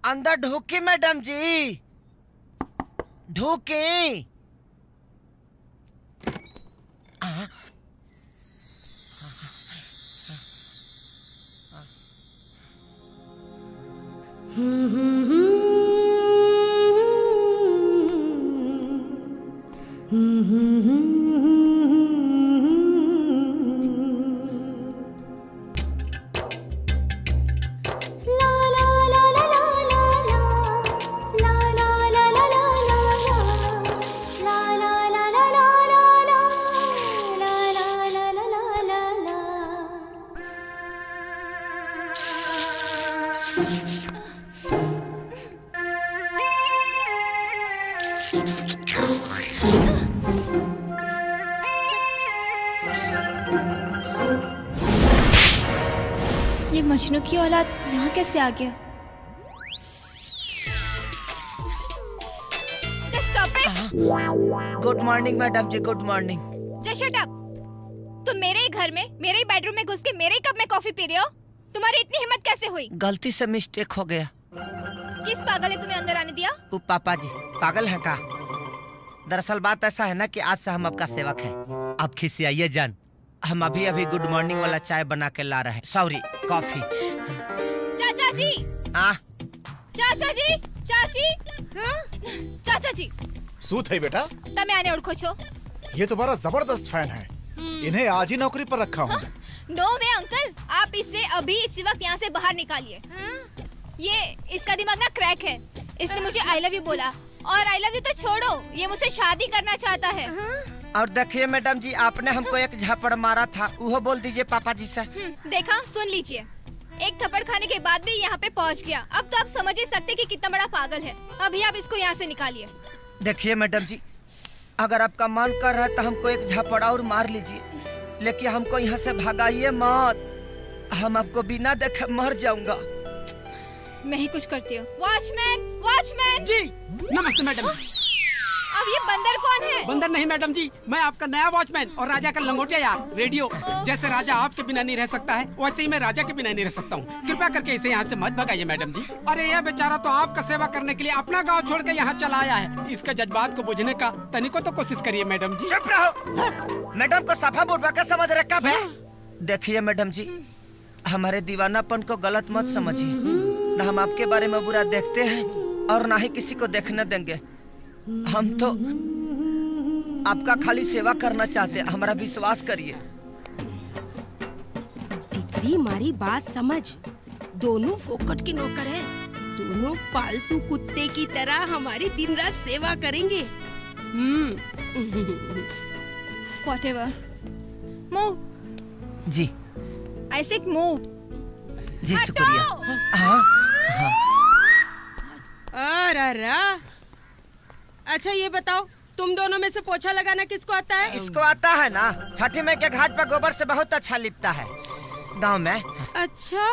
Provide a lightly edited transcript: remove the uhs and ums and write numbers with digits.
अंदर ढूकी मैडम जी, ढूकी। ये मजनू की औलाद यहाँ कैसे आ गया? Just stop it! Good morning madam ji, good morning. Just shut up! तुम मेरे ही घर में, मेरे ही बेडरूम में घुस के मेरे ही कप में कॉफी पी रहे हो? तुम्हारी इतनी हिम्मत कैसे हुई? गलती से मिस्टेक हो गया। किस पागल ने तुम्हें अंदर आने दिया? वो पापा जी पागल हैं का? दरअसल बात ऐसा है ना कि आज से हम आपका सेवक हैं। आप खिसियाइए जान, हम अभी अभी गुड मॉर्निंग वाला चाय बना के ला रहे हैं, सॉरी कॉफी। चाचा जी! चाचा जी! चाची! चाचा जी! શું થઈ બેટા? તમે આને ઓળખો છો? ये तुम्हारा जबरदस्त फैन है। इन्हें आज ही नौकरी पर रखा हूँ। नो वे अंकल, आप इसे अभी इसी वक्त यहाँ से बाहर निकालिए। ये इसका दिमाग ना क्रैक है। इसने मुझे आई लव यू बोला, और आई लव यू तो छोड़ो, ये मुझसे शादी करना चाहता है। और देखिए मैडम जी, आपने हमको एक झापड़ मारा था, वो बोल दीजिए पापा जी से। देखा, सुन लीजिए, एक थप्पड़ खाने के बाद भी यहाँ पे पहुँच गया। अब तो आप समझ ही सकते कि कितना बड़ा पागल है। अभी आप इसको यहाँ से निकालिए। देखिए मैडम जी, अगर आपका मन कर रहा है तो हमको एक झापड़ा और मार लीजिए, लेकिन हमको यहाँ से भगाइए मत। हम आपको बिना देखे मर जाऊंगा। मैं ही कुछ करती हूँ। Watchman, watchman! जी नमस्ते मैडम। अब ये बंदर कौन है? बंदर नहीं मैडम जी, मैं आपका नया वॉचमैन और राजा का लंगोटिया यार, रेडियो। जैसे राजा आपके बिना नहीं रह सकता है, वैसे ही मैं राजा के बिना नहीं रह सकता हूँ। कृपया करके इसे यहाँ से मत भगाइए मैडम जी। अरे यह बेचारा तो आपका सेवा करने के लिए अपना गांव छोड़ के यहाँ चला आया है। इसके जज्बात को बुझने का तनिको तो कोशिश करिए मैडम जी। चुप रहो, मैडम को सफा बुड़बा समझ रखा है। देखिए मैडम जी, हमारे दीवानापन को गलत मत समझिए। न हम आपके बारे में बुरा देखते हैं और ना ही किसी को देखने देंगे। हम तो आपका खाली सेवा करना चाहते हैं, हमारा विश्वास करिए। टिकरी मारी बात समझ, दोनों फोकट के नौकर हैं। दोनों पालतू कुत्ते की तरह हमारी दिन रात सेवा करेंगे। Whatever. Move. Ji I said move. जी हटो! शुक्रिया। हाँ अरे अच्छा ये बताओ, तुम दोनों में से पोछा लगाना किसको आता है? इसको आता है ना, छठी माई के घाट पर गोबर से बहुत अच्छा लिपता है गांव में। अच्छा